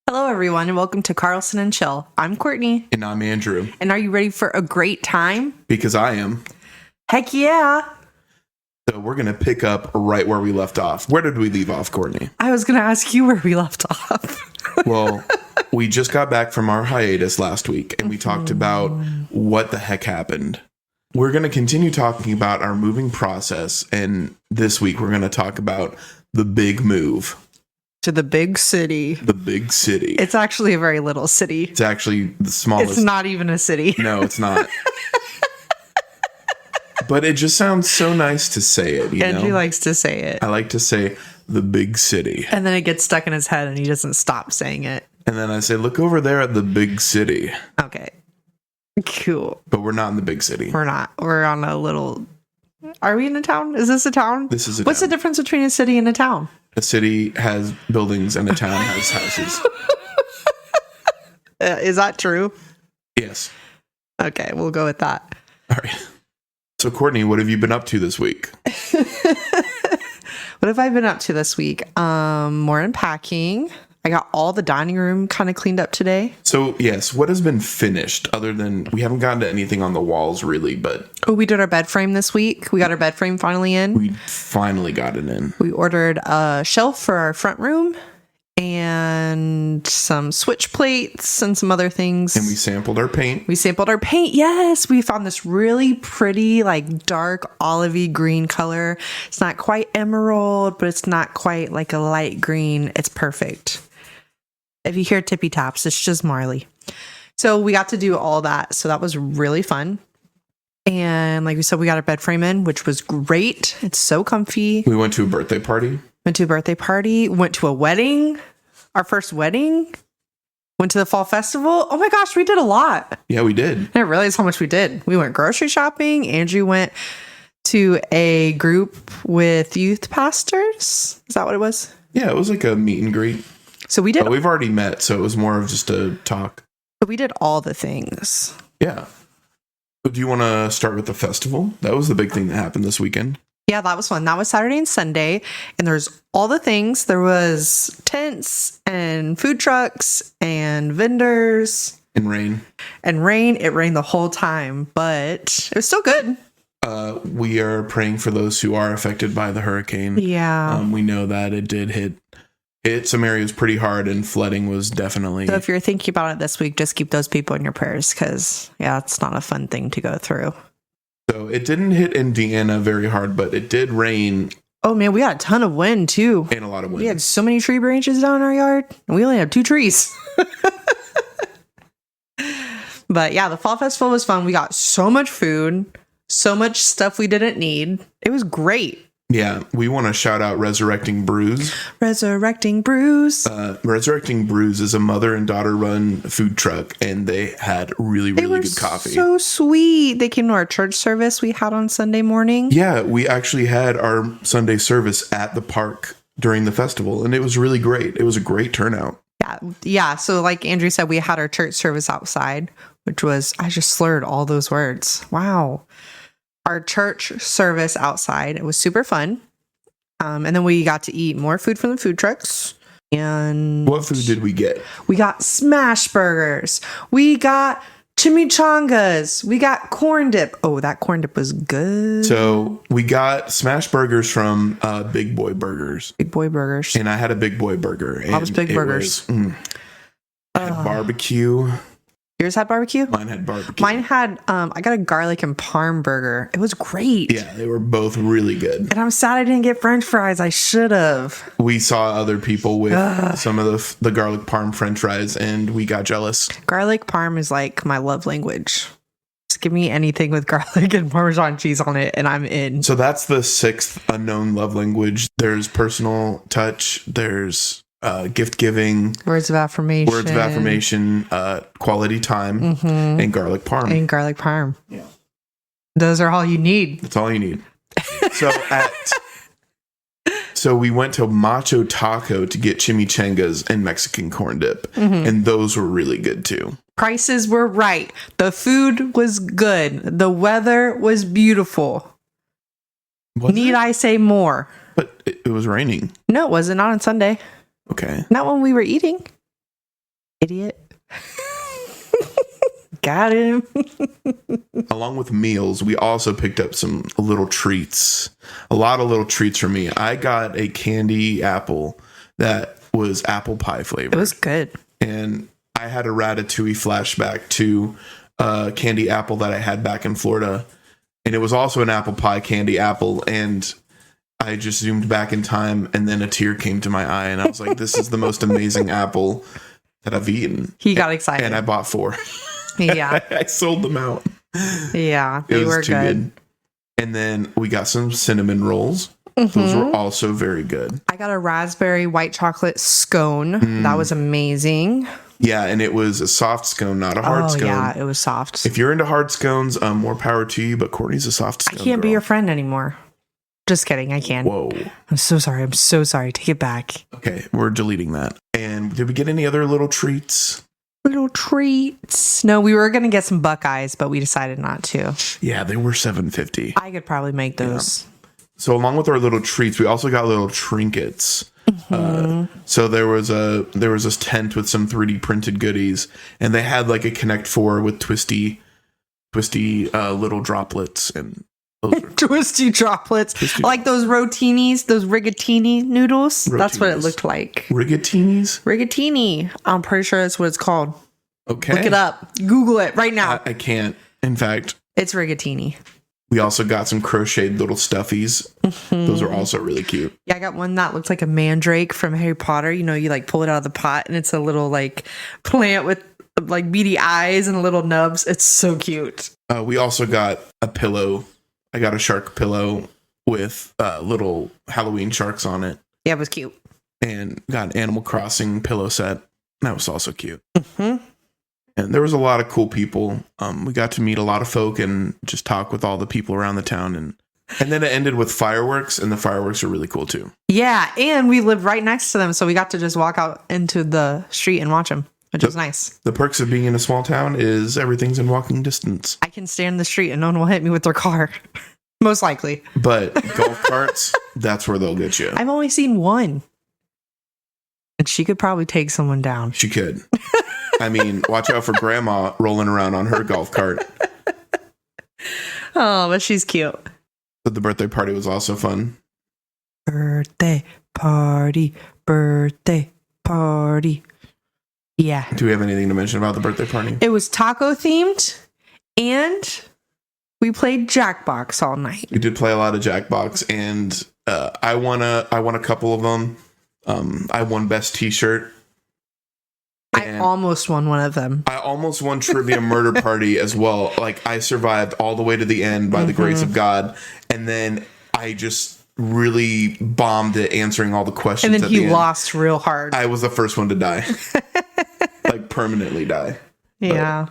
Hello, everyone, and welcome to Carlsen and Chill. I'm Courtney. And I'm Andrew. And are you ready for a great time? Because I am. Heck yeah. So we're going to pick up right where we left off. Where did we leave off, Courtney? I was going to ask you where we left off. Well, we just got back from our hiatus last week, and we talked about what the heck happened. We're going to continue talking about our moving process, and this week we're going to talk about the big move. To the big city. The big city. It's actually a very little city. It's actually the smallest. It's not even a city. No, it's not. But it just sounds so nice to say it, Andrew likes to say it. I like to say the big city. And then it gets stuck in his head and he doesn't stop saying it. And then I say, look over there at the big city. Okay. Cool. But we're not in the big city. We're not. We're on a little... Are we in a town? Is this a town? This is a What's town. the difference between a city and a town? A city has buildings and a town has houses. Is that true? Yes. Okay, we'll go with that. All right. So, Courtney, what have you been up to this week? What have I been up to this week? More unpacking. I got all the dining room kind of cleaned up today. So, yes, what has been finished other than we haven't gotten to anything on the walls really, but... Oh, we did our bed frame this week. We got our bed frame finally in. We finally got it in. We ordered a shelf for our front room and some switch plates and some other things. And we sampled our paint. Yes, we found this really pretty, like dark olivey green color. It's not quite emerald, but it's not quite like a light green. It's perfect. If you hear tippy taps, it's just Marley. So we got to do all that. So that was really fun. And like we said, we got our bed frame in, which was great. It's so comfy. We went to a birthday party. Went to a birthday party. Went to a wedding. Our first wedding. Went to the fall festival. Oh my gosh, we did a lot. Yeah, we did. I didn't realize how much we did. We went grocery shopping. Andrew went to a group with youth pastors. Is that what it was? Yeah, it was like a meet and greet. So we did. But we've already met, so it was more of just a talk. So we did all the things. Yeah. Do you want to start with the festival? That was the big thing that happened this weekend. Yeah, that was fun. That was Saturday and Sunday. And there's all the things. There was tents and food trucks and vendors. And rain. And rain. It rained the whole time, but it was still good. We are praying for those who are affected by the hurricane. Yeah. We know that it did hit some areas pretty hard, and flooding was definitely... So if you're thinking about it this week, just keep those people in your prayers because, yeah, it's not a fun thing to go through. So it didn't hit Indiana very hard, but it did rain. Oh, man, we got a ton of wind, too. And a lot of wind. We had so many tree branches down our yard, and we only have 2 trees. But, yeah, the fall festival was fun. We got so much food, so much stuff we didn't need. It was great. Yeah, we want to shout out Resurrecting Brews. Resurrecting Brews. Resurrecting Brews is a mother and daughter run food truck, and they had really good coffee. So sweet. They came to our church service we had on Sunday morning. Yeah, we actually had our Sunday service at the park during the festival, and it was really great. It was a great turnout. Yeah. So like Andrew said, we had our church service outside, which was, I just slurred all those words. Wow. Our church service outside. It was super fun. And then we got to eat more food from the food trucks. And what food did we get? We got smash burgers. We got chimichangas. We got corn dip. Oh, that corn dip was good. So we got smash burgers from Big Boy Burgers. Big Boy Burgers. And I had a Big Boy burger. I was Big Burgers. Had barbecue. Yours had barbecue? Mine had barbecue. Mine had, I got a garlic and parm burger. It was great. Yeah, they were both really good. And I'm sad I didn't get french fries. I should have. We saw other people with some of the garlic parm french fries, and we got jealous. Garlic parm is like my love language. Just give me anything with garlic and Parmesan cheese on it, and I'm in. So that's the 6th unknown love language. There's personal touch. There's... gift giving, words of affirmation, quality time, and garlic parm. Yeah, those are all you need. That's all you need. So we went to Macho Taco to get chimichangas and Mexican corn dip, and those were really good too. Prices were right. The food was good. The weather was beautiful. Need I say more? But it was raining. No, it wasn't. Not on Sunday. Okay. Not when we were eating. Idiot. Got him. Along with meals, we also picked up some little treats. A lot of little treats for me. I got a candy apple that was apple pie flavored. It was good. And I had a Ratatouille flashback to a candy apple that I had back in Florida. And it was also an apple pie candy apple. And I just zoomed back in time, and then a tear came to my eye. And I was like, this is the most amazing apple that I've eaten. He got excited. And I bought 4. Yeah. I sold them out. Yeah, they were good. And then we got some cinnamon rolls. Those were also very good. I got a raspberry white chocolate scone. That was amazing. Yeah, and it was a soft scone, not a hard scone. Yeah, it was soft. If you're into hard scones, more power to you, but Courtney's a soft scone. I can't be your friend anymore. Just kidding, I can. Whoa. I'm so sorry. Take it back. Okay, we're deleting that. And did we get any other little treats? Little treats. No, we were going to get some Buc-eyes, but we decided not to. Yeah, they were $7.50. I could probably make those. Yeah. So along with our little treats, we also got little trinkets. So there was this tent with some 3D printed goodies, and they had like a Connect 4 with twisty little droplets and twisty droplets, like those rotinis, those rigatini noodles. That's what it looked like. Rigatini. I'm pretty sure that's what it's called. Okay, look it up. Google it right now. I can't. In fact, it's rigatini. We also got some crocheted little stuffies. Those are also really cute. Yeah, I got one that looks like a mandrake from Harry Potter. You know, you like pull it out of the pot, and it's a little like plant with like beady eyes and little nubs. It's so cute. We also got a pillow. I got a shark pillow with little Halloween sharks on it. Yeah, it was cute. And got an Animal Crossing pillow set. That was also cute. And there was a lot of cool people. We got to meet a lot of folk and just talk with all the people around the town. And then it ended with fireworks, and the fireworks are really cool too. Yeah, and we live right next to them, so we got to just walk out into the street and watch them, which was nice. The perks of being in a small town is everything's in walking distance. I can stand in the street and no one will hit me with their car. Most likely. But golf carts, that's where they'll get you. I've only seen one. And she could probably take someone down. She could. I mean, watch out for grandma rolling around on her golf cart. Oh, but she's cute. But the birthday party was also fun. Birthday party. Yeah. Do we have anything to mention about the birthday party? It was taco themed, and we played Jackbox all night. We did play a lot of Jackbox, and I won a couple of them. I won best t-shirt. I almost won one of them. I almost won Trivia Murder Party as well. Like, I survived all the way to the end by the grace of God. And then I just really bombed at answering all the questions. And then he lost real hard. I was the first one to die. Like, permanently die. Yeah.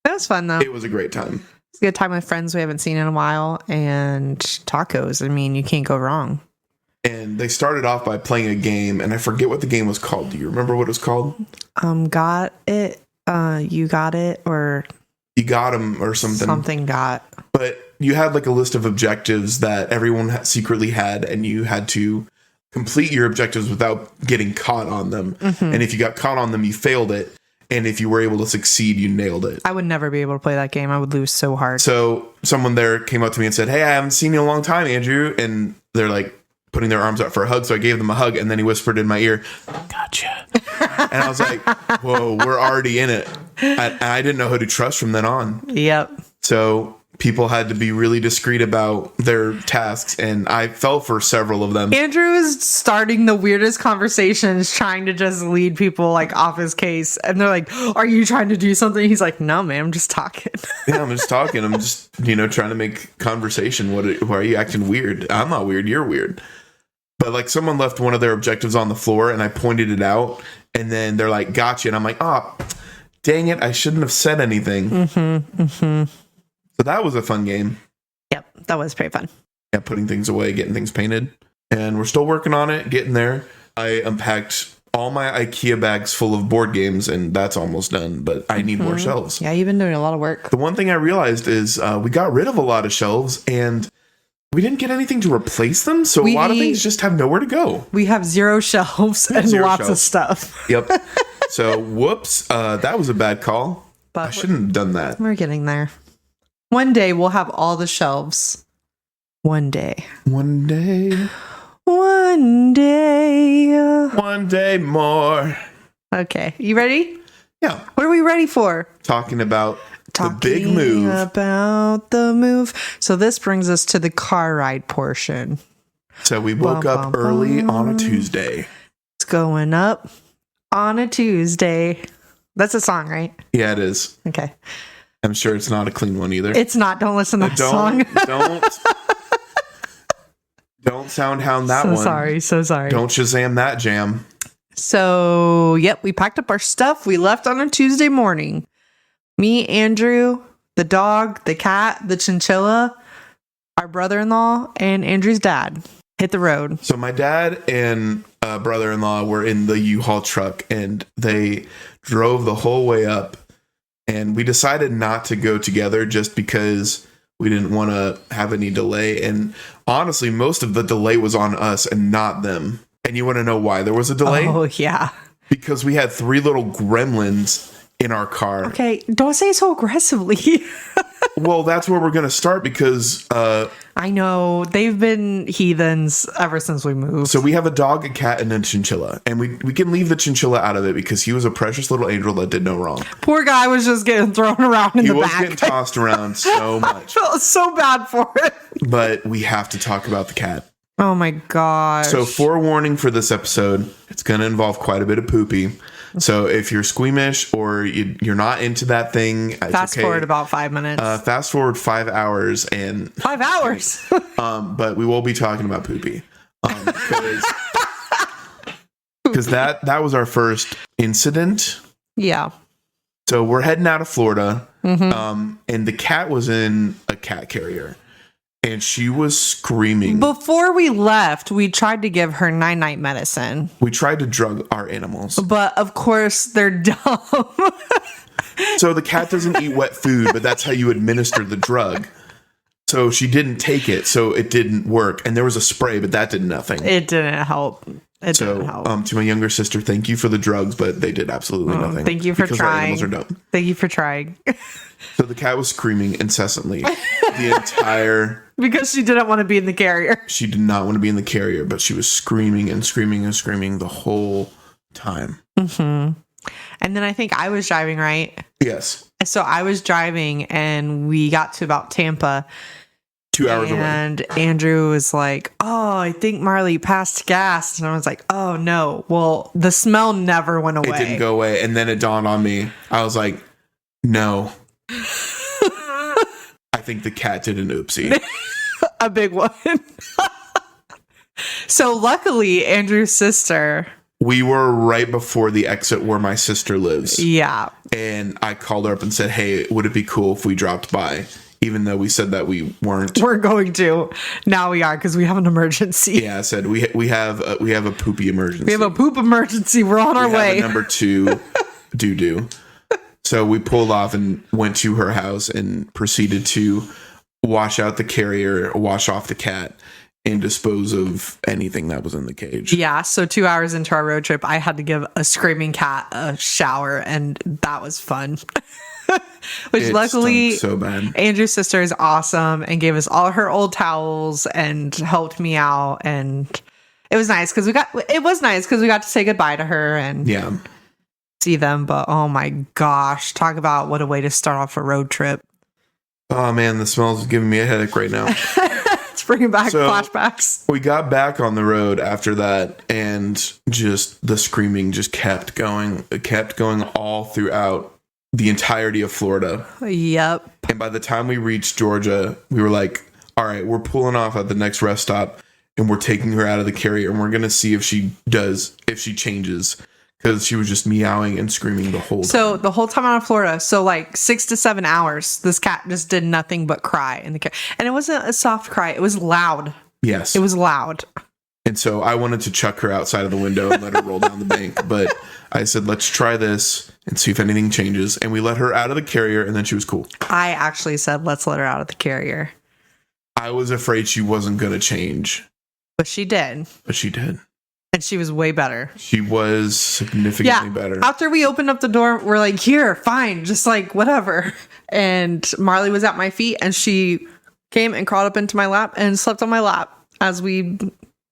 That was fun, though. It was a great time. It's a good time with friends we haven't seen in a while. And tacos. I mean, you can't go wrong. And they started off by playing a game, and I forget what the game was called. Do you remember what it was called? Got it. You got it, or you got them, or something. Something got. But you had like a list of objectives that everyone secretly had, and you had to complete your objectives without getting caught on them. And if you got caught on them, you failed it. And if you were able to succeed, you nailed it. I would never be able to play that game. I would lose so hard. So someone there came up to me and said, "Hey, I haven't seen you in a long time, Andrew." And they're like putting their arms out for a hug. So I gave them a hug, and then he whispered in my ear, "Gotcha." And I was like, whoa, we're already in it. I didn't know who to trust from then on. Yep. So people had to be really discreet about their tasks, and I fell for several of them. Andrew is starting the weirdest conversations, trying to just lead people like off his case. And they're like, "Are you trying to do something?" He's like, "No, man, I'm just talking." Yeah, I'm just talking. I'm just, trying to make conversation. Why are you acting weird? I'm not weird. You're weird. But like, someone left one of their objectives on the floor, and I pointed it out, and then they're like, "Gotcha." And I'm like, "Oh, dang it. I shouldn't have said anything." So that was a fun game. Yep, that was pretty fun. Yeah, putting things away, getting things painted. And we're still working on it, getting there. I unpacked all my IKEA bags full of board games, and that's almost done, but I need more shelves. Yeah, you've been doing a lot of work. The one thing I realized is we got rid of a lot of shelves, and we didn't get anything to replace them, so a lot of things just have nowhere to go. We have 0 shelves and lots of stuff. Yep. So, whoops. That was a bad call. But I shouldn't have done that. We're getting there. One day we'll have all the shelves. One day. One day. One day. One day more. Okay. You ready? Yeah. What are we ready for? Talking about the big move. About the move. So this brings us to the car ride portion. So we woke up early on a Tuesday. It's going up on a Tuesday. That's a song, right? Yeah, it is. Okay. I'm sure it's not a clean one either. It's not. Don't listen to that song. Don't soundhound that one. So sorry. Don't Shazam that jam. So, yep, we packed up our stuff. We left on a Tuesday morning. Me, Andrew, the dog, the cat, the chinchilla, our brother-in-law, and Andrew's dad hit the road. So my dad and brother-in-law were in the U-Haul truck, and they drove the whole way up. And we decided not to go together just because we didn't want to have any delay. And honestly, most of the delay was on us and not them. And you want to know why there was a delay? Oh, yeah. Because we had 3 little gremlins in our car. Okay, don't say it so aggressively. Well, that's where we're going to start because... I know. They've been heathens ever since we moved. So we have a dog, a cat, and a chinchilla. And we can leave the chinchilla out of it because he was a precious little angel that did no wrong. Poor guy was just getting thrown around in the back. He was getting tossed around so much. I felt so bad for it. But we have to talk about the cat. Oh my gosh. So forewarning for this episode, it's going to involve quite a bit of poopy. So if you're squeamish or you're not into that thing, fast forward about 5 minutes. Fast forward 5 hours and 5 hours. But we will be talking about poopy because that was our first incident. Yeah. So we're heading out of Florida, and the cat was in a cat carrier. And she was screaming. Before we left, we tried to give her night-night medicine. We tried to drug our animals. But, of course, they're dumb. So the cat doesn't eat wet food, but that's how you administer the drug. So she didn't take it, so it didn't work. And there was a spray, but that did nothing. It didn't help. Didn't help. To my younger sister, thank you for the drugs, but they did absolutely nothing. Thank you for trying. Our animals are dumb. Thank you for trying. So the cat was screaming incessantly the entire... Because she didn't want to be in the carrier. She did not want to be in the carrier, but she was screaming and screaming and screaming the whole time. Mm-hmm. And then I think I was driving, right? Yes. So I was driving and we got to about Tampa. 2 hours away. And Andrew was like, oh, I think Marley passed gas. And I was like, oh, no. Well, the smell never went away. It didn't go away. And then it dawned on me. I was like, no. I think the cat did an oopsie. A big one. So luckily, Andrew's sister... We were right before the exit where my sister lives. Yeah. And I called her up and said, hey, would it be cool if we dropped by? Even though we said that we weren't. We're going to. Now we are because we have an emergency. Yeah, I said we have a poopy emergency. We have a poop emergency. We're on our way. Number 2 doo-doo. So we pulled off and went to her house and proceeded to wash out the carrier, wash off the cat, and dispose of anything that was in the cage. Yeah, so 2 hours into our road trip, I had to give a screaming cat a shower, and that was fun. Which luckily, so bad. Andrew's sister is awesome and gave us all her old towels and helped me out, and it was nice because we got to say goodbye to her and see them. But oh my gosh, talk about what a way to start off a road trip. Oh man, the smell's giving me a headache right now. It's bringing back flashbacks. We got back on the road after that, and just the screaming just kept going. It kept going all throughout the entirety of Florida. Yep. And by the time we reached Georgia, we were like, all right, we're pulling off at the next rest stop, and we're taking her out of the carrier, and we're going to see if she changes. Because she was just meowing and screaming the whole time. So the whole time out of Florida, so like 6 to 7 hours, this cat just did nothing but cry in the car. And it wasn't a soft cry. It was loud. Yes. It was loud. And so I wanted to chuck her outside of the window and let her roll down the bank. But I said, let's try this and see if anything changes. And we let her out of the carrier, and then she was cool. I actually said, let's let her out of the carrier. I was afraid she wasn't going to change. But she did. But she did. And she was way better. She was significantly better. After we opened up the door, we're like, here, fine, just like whatever. And Marley was at my feet and she came and crawled up into my lap and slept on my lap as we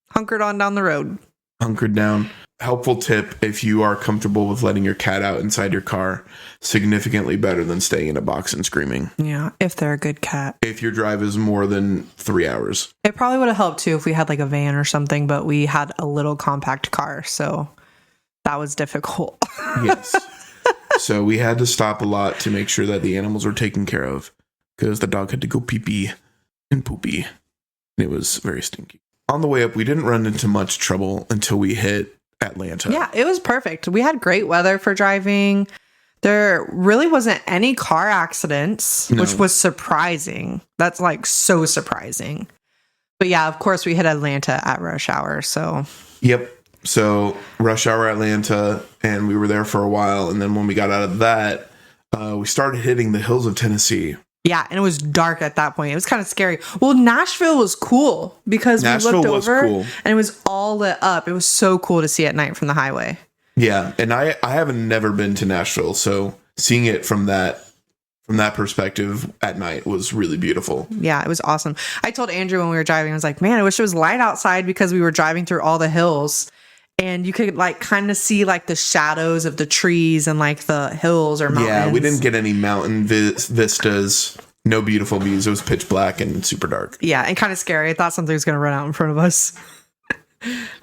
hunkered on down the road. Hunkered down. Helpful tip if you are comfortable with letting your cat out inside your car. Significantly better than staying in a box and screaming. Yeah, if they're a good cat. If your drive is more than 3 hours. It probably would have helped too if we had like a van or something, but we had a little compact car, so that was difficult. Yes. So we had to stop a lot to make sure that the animals were taken care of because the dog had to go pee-pee and poopy. It was very stinky. On the way up, we didn't run into much trouble until we hit Atlanta. Yeah, it was perfect. We had great weather for driving. There really wasn't any car accidents, which was surprising. That's like so surprising. But yeah, of course, we hit Atlanta at rush hour. So, yep. So rush hour Atlanta, and we were there for a while. And then when we got out of that, we started hitting the hills of Tennessee. Yeah, and it was dark at that point. It was kind of scary. Well, Nashville was cool because we looked over and it was all lit up. It was so cool to see at night from the highway. Yeah, and I haven't never been to Nashville, so seeing it from that perspective at night was really beautiful. Yeah, it was awesome. I told Andrew when we were driving, I was like, man, I wish it was light outside because we were driving through all the hills and you could like kind of see like the shadows of the trees and like the hills or mountains. Yeah, we didn't get any mountain vistas, no beautiful views. It was pitch black and super dark. Yeah, and kind of scary. I thought something was going to run out in front of us.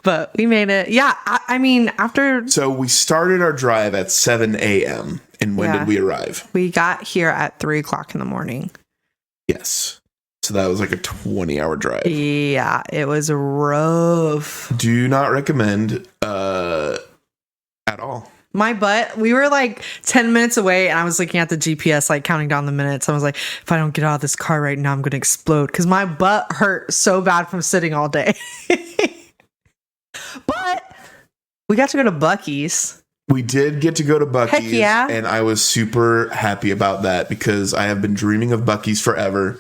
But we made it. Yeah, I mean, after... So we started our drive at 7 a.m. And when did we arrive? We got here at 3 o'clock in the morning. Yes. So that was like a 20-hour drive. Yeah, it was rough. Do not recommend at all. My butt, we were like 10 minutes away and I was looking at the GPS, like counting down the minutes. I was like, if I don't get out of this car right now, I'm going to explode because my butt hurt so bad from sitting all day. But we got to go to Buc-cee's. We did get to go to Buc-cee's. Heck yeah. And I was super happy about that because I have been dreaming of Buc-cee's forever.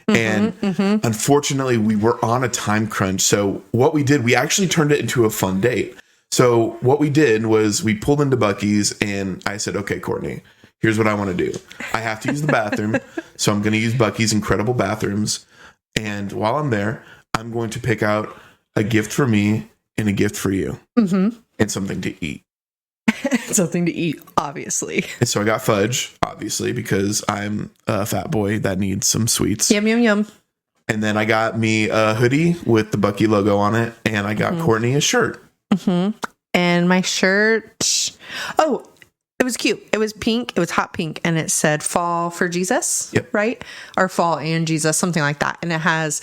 And unfortunately, we were on a time crunch. So what we did, we actually turned it into a fun date. So what we did was we pulled into Buc-cee's and I said, okay, Courtney, here's what I want to do. I have to use the bathroom. So I'm going to use Buc-cee's incredible bathrooms. And while I'm there, I'm going to pick out a gift for me and a gift for you and something to eat. Something to eat, obviously. And so I got fudge, obviously, because I'm a fat boy that needs some sweets. Yum, yum, yum. And then I got me a hoodie with the Buc-cee logo on it. And I got Courtney a shirt. And my shirt, it was cute. It was pink. It was hot pink. And it said fall for Jesus, right? Or fall and Jesus, something like that. And it has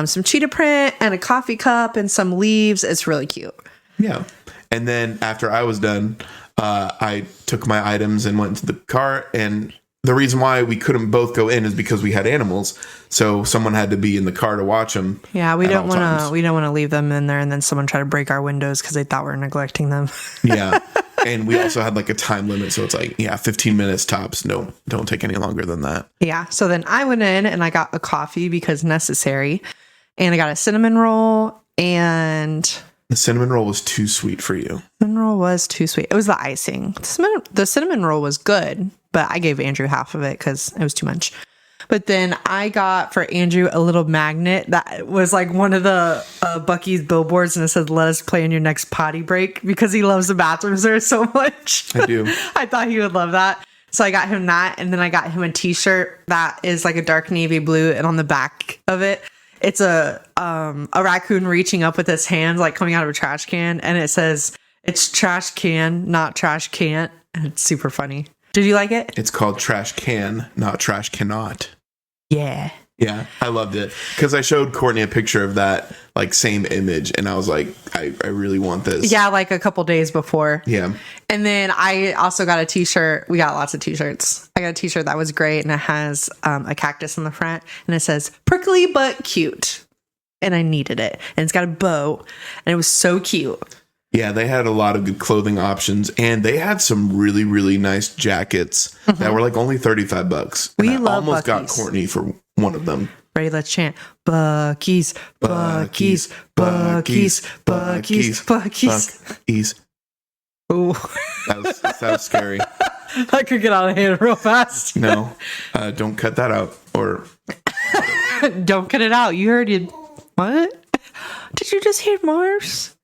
some cheetah print and a coffee cup and some leaves. It's really cute. Yeah. And then after I was done, I took my items and went to the car. And the reason why we couldn't both go in is because we had animals. So someone had to be in the car to watch them. Yeah, we don't want to leave them in there and then someone try to break our windows because they thought we were neglecting them. Yeah. And we also had like a time limit. So it's like, 15 minutes tops. No, don't take any longer than that. Yeah. So then I went in and I got a coffee because necessary. And I got a cinnamon roll and... The cinnamon roll was too sweet for you. Cinnamon roll was too sweet. It was the icing. The cinnamon roll was good, but I gave Andrew half of it because it was too much. But then I got for Andrew a little magnet that was like one of the Buc-cee's billboards, and it said, "Let us play in your next potty break," because he loves the bathrooms there so much. I do. I thought he would love that. So I got him that, and then I got him a t-shirt that is like a dark navy blue, and on the back of it, it's a raccoon reaching up with its hands, like coming out of a trash can. And it says, "It's trash can, not trash can't." And it's super funny. Did you like it? It's called Trash Can, not Trash Cannot. Yeah. Yeah, I loved it. Because I showed Courtney a picture of that, like, same image. And I was like, I really want this. Yeah, like a couple days before. Yeah. And then I also got a t-shirt. We got lots of t-shirts. I got a t-shirt that was great. And it has a cactus in the front. And it says, "Prickly but cute." And I needed it. And it's got a bow. And it was so cute. Yeah, they had a lot of good clothing options. And they had some really, really nice jackets that were like only $35. We and I love almost Buc-cee's. got Courtney for one of them. Ready? Let's chant. Buc-cee's, Buc-cee's, Buc-cee's, Buc-cee's, Buc-cee's. Buc-cee's. Ooh. That was scary. That could get out of hand real fast. No, don't cut that out. Or don't cut it out. You heard it. What? Did you just hear Mars?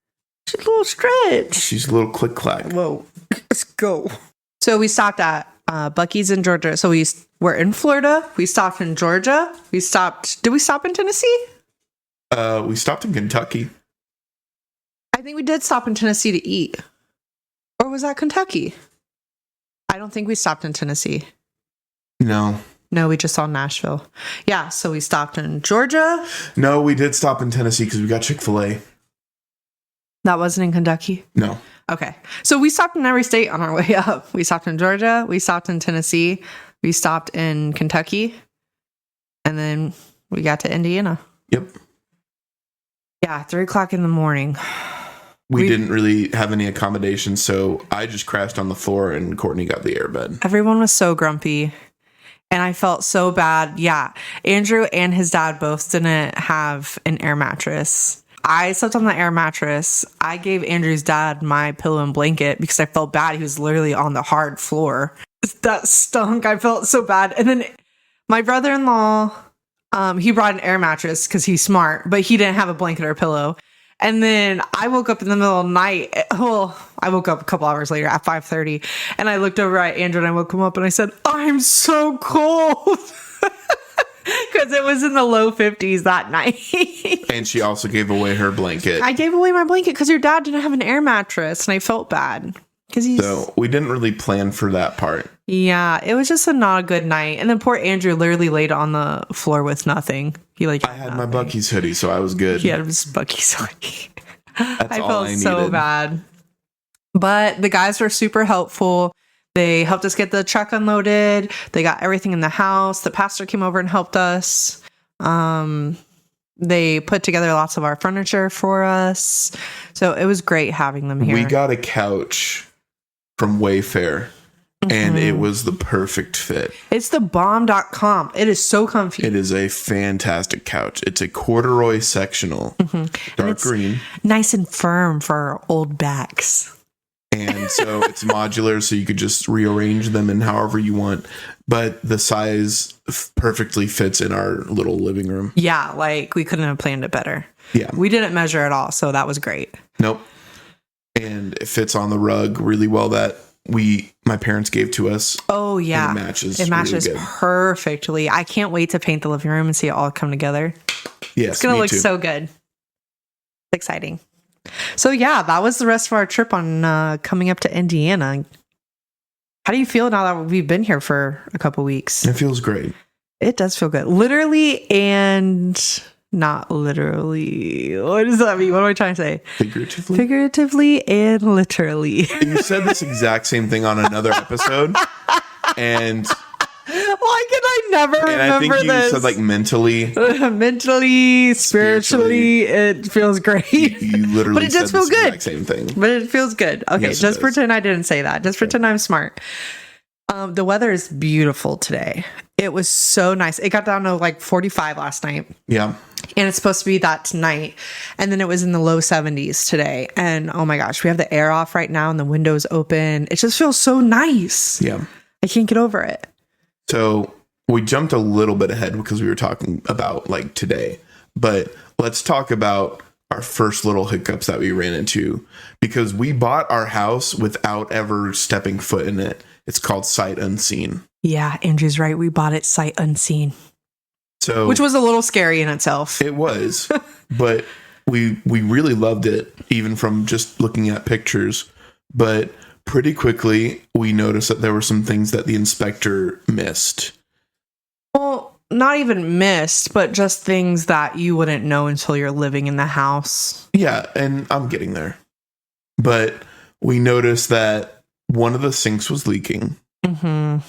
She's a little stretch. She's a little click clack. Whoa. Let's go. So we stopped at Buc-cee's in Georgia. So we're in Florida. We stopped in Georgia. Did we stop in Tennessee? We stopped in Kentucky. I think we did stop in Tennessee to eat. Or was that Kentucky? I don't think we stopped in Tennessee. No, we just saw Nashville. Yeah, so we stopped in Georgia. No, we did stop in Tennessee because we got Chick-fil-A. That wasn't in Kentucky? No. Okay. So we stopped in every state on our way up. We stopped in Georgia. We stopped in Tennessee. We stopped in Kentucky. And then we got to Indiana. Yep. Yeah, 3:00 in the morning. We didn't really have any accommodations, so I just crashed on the floor and Courtney got the airbed. Everyone was so grumpy. And I felt so bad. Yeah. Andrew and his dad both didn't have an air mattress. I slept on the air mattress. I gave Andrew's dad my pillow and blanket because I felt bad. He was literally on the hard floor. That stunk. I felt so bad. And then my brother-in-law, he brought an air mattress because he's smart, but he didn't have a blanket or a pillow. And then I woke up in the middle of the night. Well, I woke up a couple hours later at 5:30, and I looked over at Andrew and I woke him up and I said, I'm so cold. Because it was in the low 50s that night. And she also gave away her blanket. I gave away my blanket because your dad didn't have an air mattress, and I felt bad. So we didn't really plan for that part. Yeah, it was just not a good night. And then poor Andrew literally laid on the floor with nothing. I had my Buc-cee's hoodie, so I was good. He had his Buc-cee's hoodie. That's all I needed. So bad. But the guys were super helpful. They helped us get the truck unloaded. They got everything in the house. The pastor came over and helped us. They put together lots of our furniture for us. So it was great having them here. We got a couch from Wayfair, and it was the perfect fit. It's the bomb.com. It is so comfy. It is a fantastic couch. It's a corduroy sectional, dark green. Nice and firm for our old backs. And so it's modular, so you could just rearrange them in however you want. But the size perfectly fits in our little living room. Yeah, we couldn't have planned it better. Yeah. We didn't measure at all, so that was great. Nope. And it fits on the rug really well that my parents gave to us. Oh, yeah. And it matches. It matches really perfectly. I can't wait to paint the living room and see it all come together. Yes, it's going to look so good. It's exciting. So, yeah, that was the rest of our trip on coming up to Indiana. How do you feel now that we've been here for a couple weeks? It feels great. It does feel good. Literally and not literally. What does that mean? What am I trying to say? Figuratively? Figuratively and literally. You said this exact same thing on another episode. And why can I never remember I think you this? said mentally. Mentally, spiritually, it feels great. You literally but it does feel good. Exact same thing. But it feels good. Okay, yes, just pretend I didn't say that. Just pretend I'm smart. The weather is beautiful today. It was so nice. It got down to 45 last night. Yeah. And it's supposed to be that tonight. And then it was in the low 70s today. And oh my gosh, we have the air off right now and the windows open. It just feels so nice. Yeah. I can't get over it. So we jumped a little bit ahead because we were talking about today, but let's talk about our first little hiccups that we ran into because we bought our house without ever stepping foot in it. It's called sight unseen. Yeah, Andrew's right. We bought it sight unseen. Which was a little scary in itself. It was, but we really loved it, even from just looking at pictures. But pretty quickly, we noticed that there were some things that the inspector missed. Well, not even missed, but just things that you wouldn't know until you're living in the house. Yeah, and I'm getting there. But we noticed that one of the sinks was leaking. Mm-hmm.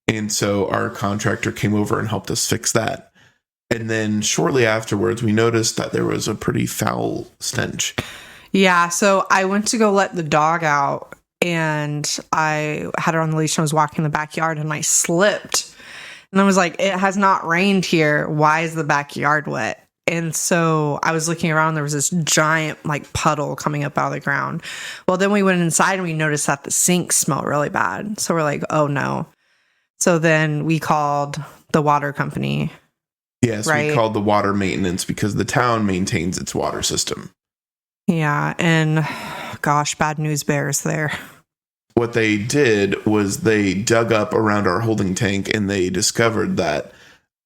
And so our contractor came over and helped us fix that. And then shortly afterwards, we noticed that there was a pretty foul stench. Yeah, so I went to go let the dog out, and I had her on the leash and I was walking in the backyard, and I slipped. And I was like, it has not rained here. Why is the backyard wet? And so I was looking around. There was this giant like puddle coming up out of the ground. Well, then we went inside and we noticed that the sink smelled really bad. So we're like, oh no. So then we called the water company. Yes, right? We called the water maintenance because the town maintains its water system. Yeah. And gosh, bad news bears there. What they did was they dug up around our holding tank and they discovered that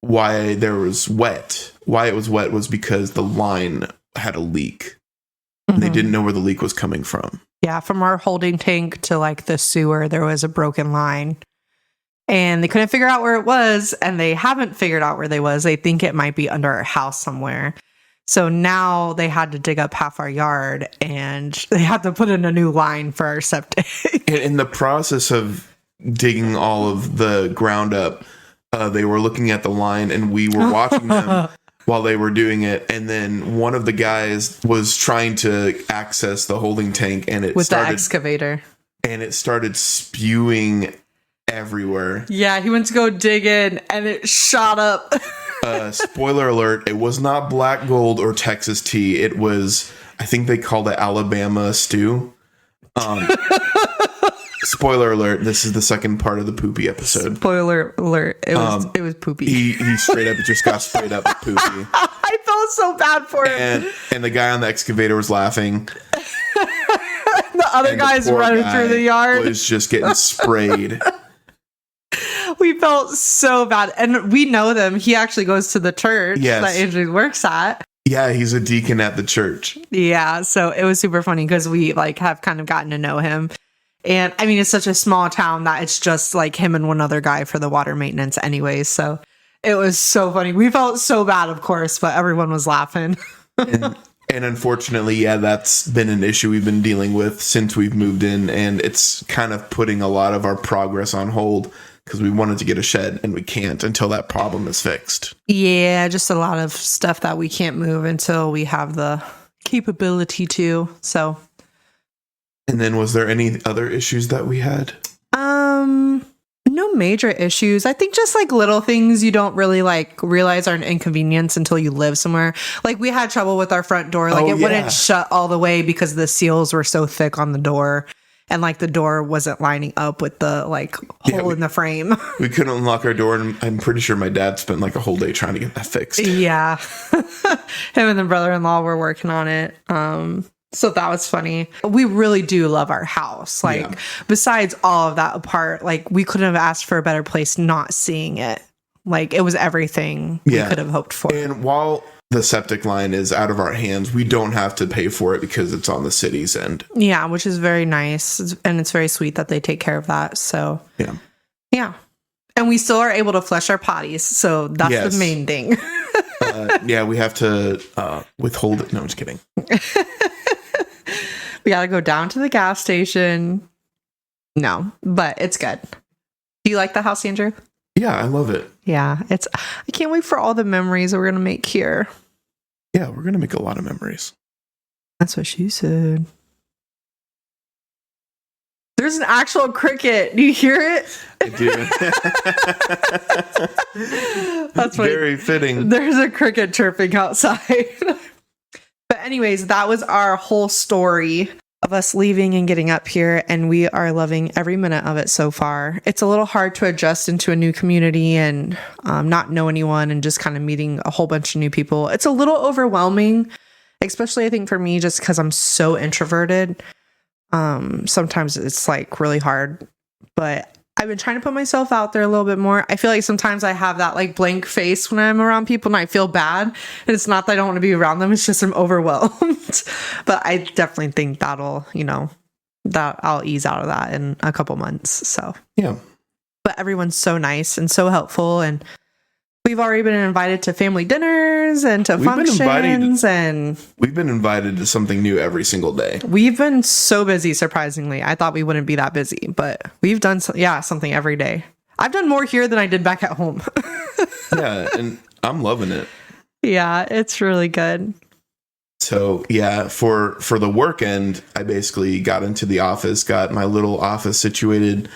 why it was wet was because the line had a leak. Mm-hmm. They didn't know where the leak was coming from. Yeah, from our holding tank to like the sewer, there was a broken line. And they couldn't figure out where it was, and they haven't figured out where they was. They think it might be under our house somewhere. So now they had to dig up half our yard, and they had to put in a new line for our septic. And in the process of digging all of the ground up, they were looking at the line, and we were watching them while they were doing it. And then one of the guys was trying to access the holding tank, and with the excavator, and it started spewing everywhere. Yeah, he went to go dig in, and it shot up. Spoiler alert, it was not black gold or Texas tea. It was, I think they called it Alabama stew. Spoiler alert, this is the second part of the poopy episode. Spoiler alert, it was poopy. He straight up just got straight up poopy. I felt so bad for him. And the guy on the excavator was laughing. The other guy's running through the yard. Was just getting sprayed. We felt so bad. And we know them. He actually goes to the church that Andrew works at. Yeah, he's a deacon at the church. Yeah, so it was super funny because we like have kind of gotten to know him. And I mean, it's such a small town that it's just like him and one other guy for the water maintenance anyways. So it was so funny. We felt so bad, of course, but everyone was laughing. And unfortunately, yeah, that's been an issue we've been dealing with since we've moved in. And it's kind of putting a lot of our progress on hold because we wanted to get a shed and we can't until that problem is fixed. Yeah, just a lot of stuff that we can't move until we have the capability to. So. And then was there any other issues that we had? No major issues. I think just like little things you don't really like realize are an inconvenience until you live somewhere. Like we had trouble with our front door. Like it wouldn't shut all the way because the seals were so thick on the door. And like the door wasn't lining up with the like hole in the frame. We couldn't unlock our door, and I'm pretty sure my dad spent like a whole day trying to get that fixed. Yeah. Him and the brother-in-law were working on it. So that was funny. We really do love our house. Like besides all of that apart, like we couldn't have asked for a better place not seeing it. Like it was everything we could have hoped for. And while the septic line is out of our hands, we don't have to pay for it because it's on the city's end. Yeah, which is very nice. And it's very sweet that they take care of that. So yeah. And we still are able to flush our potties. So that's the main thing. We have to withhold it. No, I'm just kidding. We got to go down to the gas station. No, but it's good. Do you like the house, Andrew? Yeah, I love it. Yeah, I can't wait for all the memories we're going to make here. Yeah, we're going to make a lot of memories. That's what she said. There's an actual cricket. Do you hear it? I do. That's very fitting. There's a cricket chirping outside. But anyways, that was our whole story of us leaving and getting up here, and we are loving every minute of it so far. It's a little hard to adjust into a new community and not know anyone and just kind of meeting a whole bunch of new people. It's a little overwhelming, especially I think for me, just because I'm so introverted. Sometimes it's like really hard, but I've been trying to put myself out there a little bit more. I feel like sometimes I have that like blank face when I'm around people and I feel bad. And it's not that I don't want to be around them. It's just I'm overwhelmed. But I definitely think that I'll ease out of that in a couple months. So, yeah. But everyone's so nice and so helpful. And we've already been invited to family dinners and to functions. We've been invited to something new every single day. We've been so busy, surprisingly. I thought we wouldn't be that busy, but we've done something every day. I've done more here than I did back at home. Yeah, and I'm loving it. Yeah, it's really good. So, yeah, for the work end, I basically got into the office, got my little office situated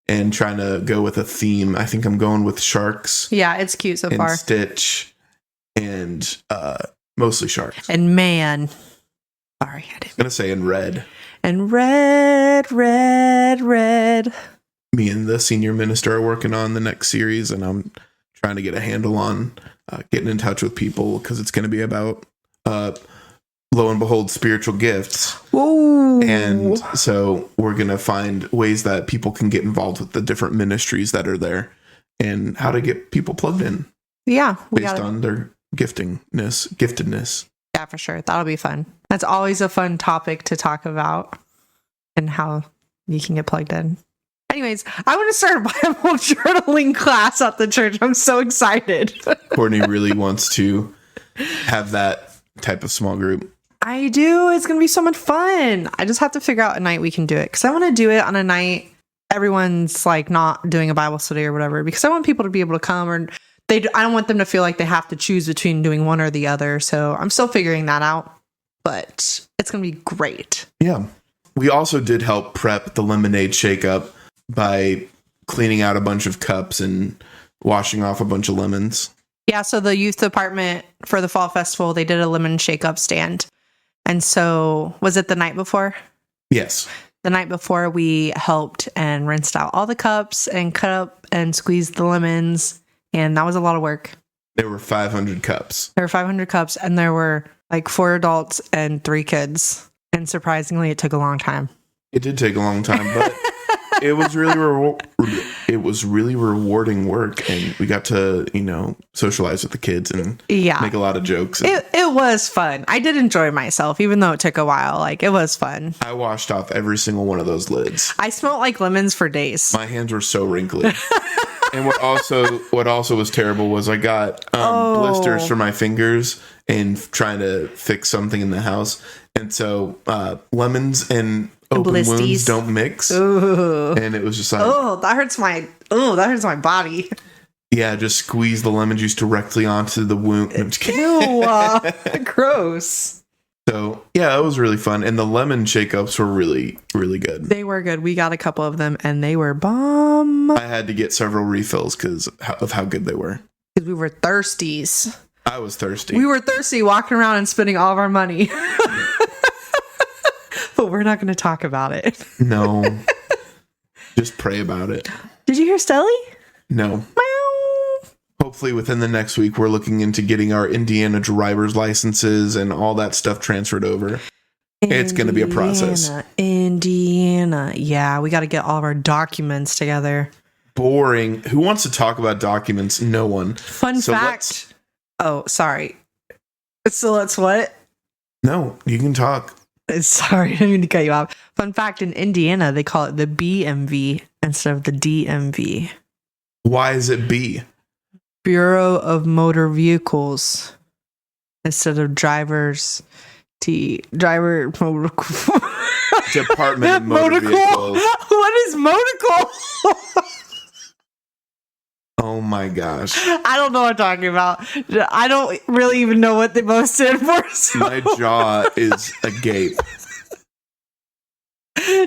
and trying to go with a theme. I think I'm going with sharks. Yeah, it's cute so and far. Stitch and mostly sharks. And man. Sorry, I didn't. I'm going to say in red. And red. Me and the senior minister are working on the next series, and I'm trying to get a handle on getting in touch with people because it's going to be about, lo and behold, spiritual gifts. Whoa. And so we're going to find ways that people can get involved with the different ministries that are there and how to get people plugged in. Yeah. Based on their giftedness. Yeah, for sure. That'll be fun. That's always a fun topic to talk about and how you can get plugged in. Anyways, I want to start a Bible journaling class at the church. I'm so excited. Courtney really wants to have that type of small group. I do. It's going to be so much fun. I just have to figure out a night we can do it. Because I want to do it on a night everyone's like not doing a Bible study or whatever. Because I want people to be able to come, or I don't want them to feel like they have to choose between doing one or the other. So I'm still figuring that out. But it's going to be great. Yeah. We also did help prep the lemonade shake-up by cleaning out a bunch of cups and washing off a bunch of lemons. Yeah, so the youth department for the fall festival, they did a lemon shake-up stand. And so, was it the night before? Yes. The night before, we helped and rinsed out all the cups and cut up and squeezed the lemons. And that was a lot of work. There were 500 cups. There were 500 cups, and there were like 4 adults and 3 kids. And surprisingly, it took a long time. It did take a long time, but it was really rewarding work, and we got to, socialize with the kids and make a lot of jokes. It was fun. I did enjoy myself, even though it took a while. Like, it was fun. I washed off every single one of those lids. I smelled like lemons for days. My hands were so wrinkly. And what also was terrible was I got blisters for my fingers and trying to fix something in the house. And so lemons and open wounds don't mix. Ooh. And it was just like, that hurts my body. Yeah, just squeeze the lemon juice directly onto the wound. Ew, gross. So, yeah, it was really fun. And the lemon shake-ups were really, really good. They were good. We got a couple of them, and they were bomb. I had to get several refills because of how good they were. Because we were thirsties. I was thirsty. We were thirsty, walking around and spending all of our money. But we're not going to talk about it. No. Just pray about it. Did you hear Stelly? No. Meow. Hopefully within the next week, we're looking into getting our Indiana driver's licenses and all that stuff transferred over. It's going to be a process. Indiana. Yeah, we got to get all of our documents together. Boring. Who wants to talk about documents? No one. Fun fact. Oh, sorry. So let's what? No, you can talk. Sorry, I didn't mean to cut you off. Fun fact, in Indiana, they call it the BMV instead of the DMV. Why is it B? Bureau of Motor Vehicles instead of Department of Motor Vehicles. What is moticle? Oh my gosh. I don't know what I'm talking about. I don't really even know what they both stand for. So. My jaw is agape.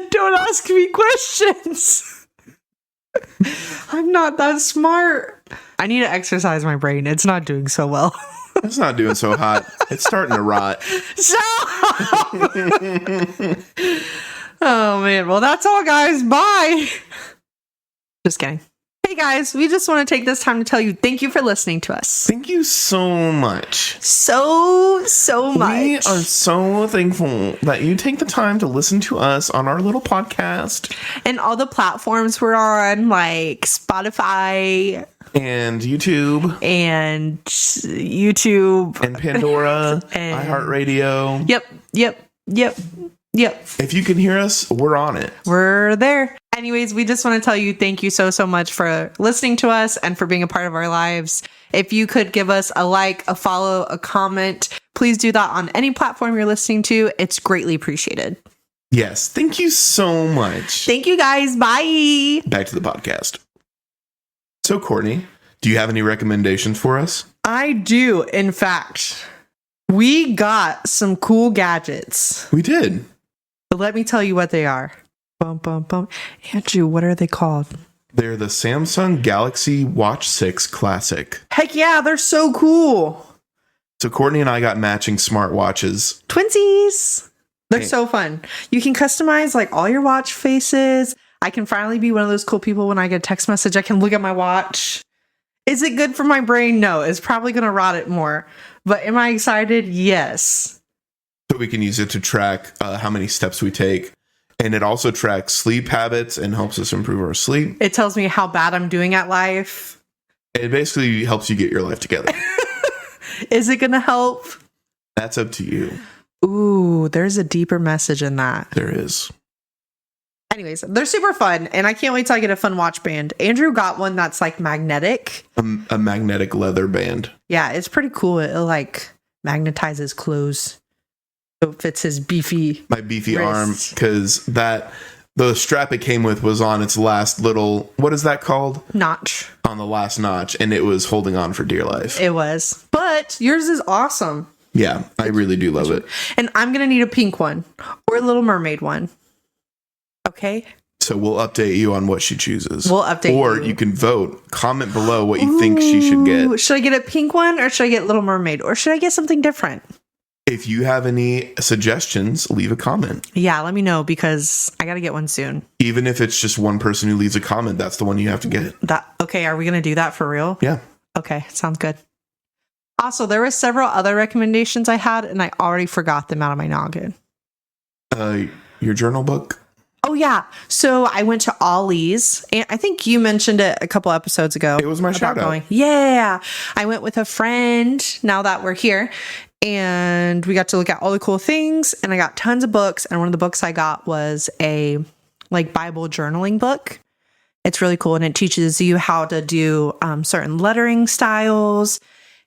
Don't ask me questions. I'm not that smart. I need to exercise my brain. It's not doing so well. It's not doing so hot. It's starting to rot. Stop! Oh, man. Well, that's all, guys. Bye. Just kidding. Hey, guys. We just want to take this time to tell you thank you for listening to us. Thank you so much. So much. We are so thankful that you take the time to listen to us on our little podcast. And all the platforms we're on, like Spotify. And YouTube. And Pandora. And iHeartRadio. Yep. If you can hear us, we're on it. We're there. Anyways, we just want to tell you thank you so much for listening to us and for being a part of our lives. If you could give us a like, a follow, a comment, please do that on any platform you're listening to. It's greatly appreciated. Yes. Thank you so much. Thank you, guys. Bye. Back to the podcast. So, Courtney, do you have any recommendations for us? I do. In fact, we got some cool gadgets. We did. But let me tell you what they are. Bum, bum, bum. Andrew, what are they called? They're the Samsung Galaxy Watch 6 Classic. Heck yeah, they're so cool. So Courtney and I got matching smartwatches. Twinsies. They're so fun. You can customize like all your watch faces. I can finally be one of those cool people when I get a text message, I can look at my watch. Is it good for my brain? No, it's probably going to rot it more. But am I excited? Yes. So we can use it to track how many steps we take. And it also tracks sleep habits and helps us improve our sleep. It tells me how bad I'm doing at life. It basically helps you get your life together. Is it going to help? That's up to you. Ooh, there's a deeper message in that. There is. Anyways, they're super fun, and I can't wait till I get a fun watch band. Andrew got one that's like magnetic. A magnetic leather band. Yeah, it's pretty cool. It like magnetizes clothes. So it fits his beefy beefy wrist. arm, because the strap it came with was on its last little, what is that called? Notch. On the last notch, and it was holding on for dear life. It was. But yours is awesome. Yeah, I really do love it. And I'm going to need a pink one or a Little Mermaid one. Okay? So we'll update you on what she chooses. We'll update Or you. you can vote. Comment below what you think she should get. Should I get a pink one or should I get Little Mermaid? Or should I get something different? If you have any suggestions, leave a comment. Yeah, let me know because I got to get one soon. Even if it's just one person who leaves a comment, that's the one you have to get. Okay, are we going to do that for real? Yeah. Okay, sounds good. Also, there were several other recommendations I had, and I already forgot them out of my noggin. Your journal book? Oh, yeah. So I went to Ollie's, and I think you mentioned it a couple episodes ago. It was my shout out. Yeah. I went with a friend now that we're here, and we got to look at all the cool things, and I got tons of books, and one of the books I got was a like Bible journaling book. It's really cool, and it teaches you how to do certain lettering styles.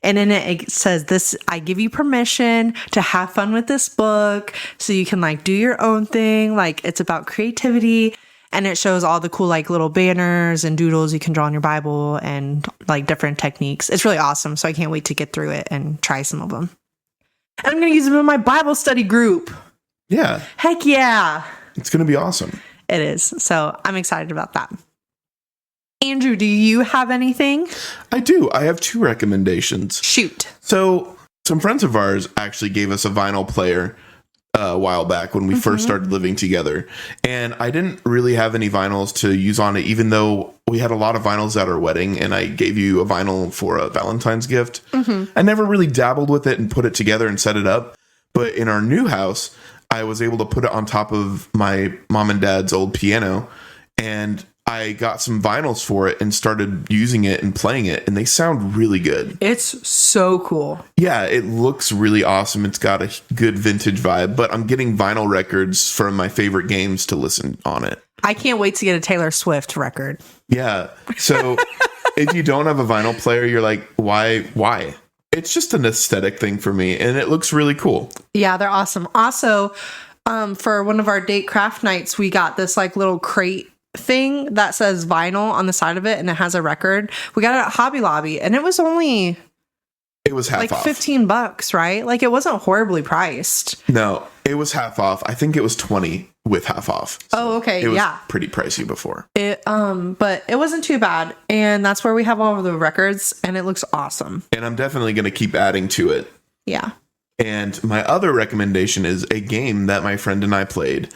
And in it says this, I give you permission to have fun with this book so you can like do your own thing. Like it's about creativity, and it shows all the cool like little banners and doodles you can draw in your Bible and like different techniques. It's really awesome. So I can't wait to get through it and try some of them. And I'm going to use them in my Bible study group. Yeah. Heck yeah. It's going to be awesome. It is. So I'm excited about that. Andrew, do you have anything? I do. I have 2 recommendations. Shoot. So some friends of ours actually gave us a vinyl player a while back when we first started living together. And I didn't really have any vinyls to use on it, even though we had a lot of vinyls at our wedding, and I gave you a vinyl for a Valentine's gift. I never really dabbled with it and put it together and set it up. But in our new house, I was able to put it on top of my mom and dad's old piano, and I got some vinyls for it and started using it and playing it, and they sound really good. It's so cool. Yeah, it looks really awesome. It's got a good vintage vibe, but I'm getting vinyl records from my favorite games to listen on it. I can't wait to get a Taylor Swift record. Yeah. So if you don't have a vinyl player, you're like, why? It's just an aesthetic thing for me, and it looks really cool. Yeah, they're awesome. Also, for one of our date craft nights, we got this like little crate thing that says vinyl on the side of it, and it has a record. We got it at Hobby Lobby, and it was only half like off. $15, right? Like it wasn't horribly priced. No, it was half off. I think it was 20 with half off. So oh, okay. It was yeah. pretty pricey before. But it wasn't too bad. And that's where we have all of the records, and it looks awesome. And I'm definitely going to keep adding to it. Yeah. And my other recommendation is a game that my friend and I played,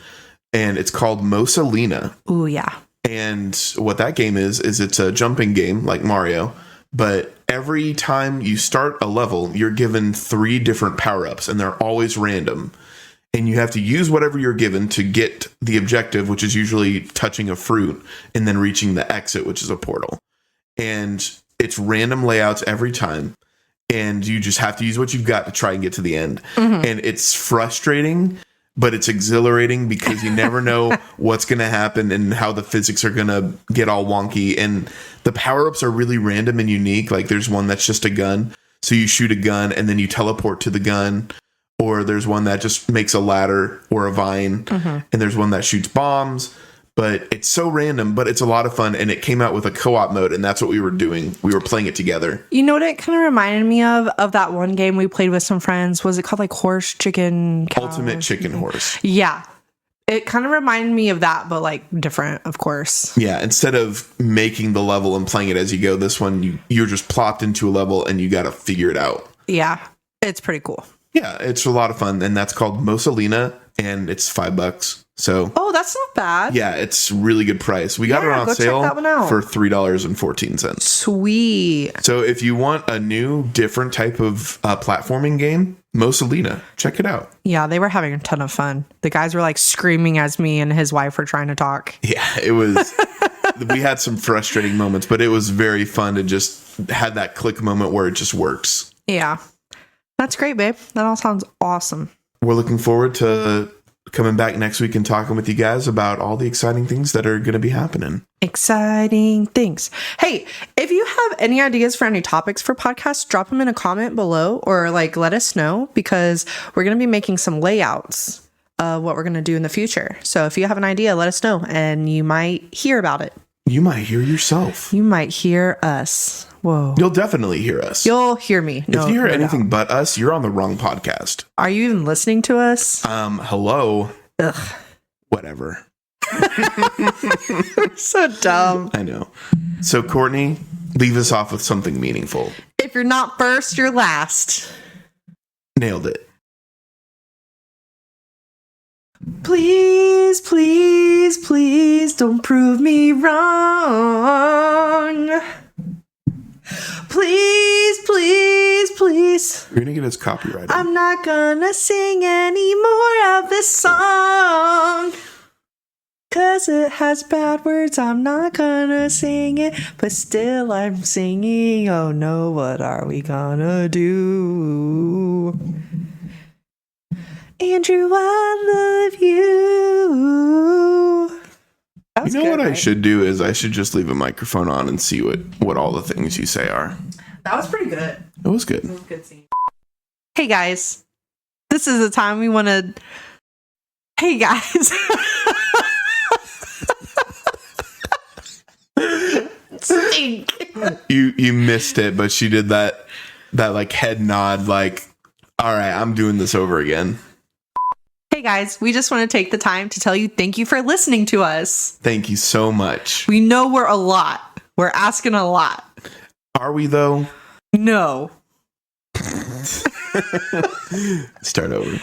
and it's called Mosalina. Ooh, yeah. And what that game is it's a jumping game like Mario, but every time you start a level, you're given 3 different power-ups, and they're always random. And you have to use whatever you're given to get the objective, which is usually touching a fruit, and then reaching the exit, which is a portal. And it's random layouts every time, and you just have to use what you've got to try and get to the end. And it's frustrating, but it's exhilarating because you never know what's going to happen and how the physics are going to get all wonky. And the power-ups are really random and unique. Like there's one that's just a gun. So you shoot a gun and then you teleport to the gun. Or there's one that just makes a ladder or a vine. And there's one that shoots bombs. But it's so random, but it's a lot of fun. And it came out with a co-op mode, and that's what we were doing. We were playing it together. You know what it kind of reminded me of that one game we played with some friends? Was it called like Horse, Chicken, Cow? Ultimate Chicken Horse. Yeah. It kind of reminded me of that, but like different, of course. Yeah, instead of making the level and playing it as you go, this one you're just plopped into a level and you got to figure it out. Yeah, it's pretty cool. Yeah, it's a lot of fun, and that's called Mosalina, and it's $5. So, oh, that's not bad. Yeah, it's really good price. We got it on sale for $3.14. Sweet. So if you want a new, different type of platforming game, Mosalina, check it out. Yeah, they were having a ton of fun. The guys were like screaming as me and his wife were trying to talk. Yeah, it was. We had some frustrating moments, but it was very fun to just have that click moment where it just works. Yeah. That's great, babe. That all sounds awesome. We're looking forward to coming back next week and talking with you guys about all the exciting things that are going to be happening. Exciting things. Hey, if you have any ideas for any topics for podcasts, drop them in a comment below or like let us know, because we're going to be making some layouts of what we're going to do in the future. So if you have an idea, let us know and you might hear about it. You might hear yourself. You might hear us. Whoa. You'll definitely hear us. You'll hear me. If you hear anything but us, you're on the wrong podcast. Are you even listening to us? Hello. Ugh. Whatever. So dumb. I know. So, Courtney, leave us off with something meaningful. If you're not first, you're last. Nailed it. Please, please, please don't prove me wrong. Please, please, please. You're going to get us copyrighted. I'm not gonna sing any more of this song, 'cause it has bad words. I'm not gonna sing it, but still I'm singing. Oh no, what are we gonna do? Andrew, I love you. You know what I should do is I should just leave a microphone on and see what all the things you say are. That was pretty good. It was good. It was a good scene. Hey guys, this is the time we want to. Hey guys. Stink. You missed it, but she did that like head nod, like, all right, I'm doing this over again. Hey guys, we just want to take the time to tell you thank you for listening to us. Thank you so much. We know we're a lot. We're asking a lot. Are we though? No. Start over.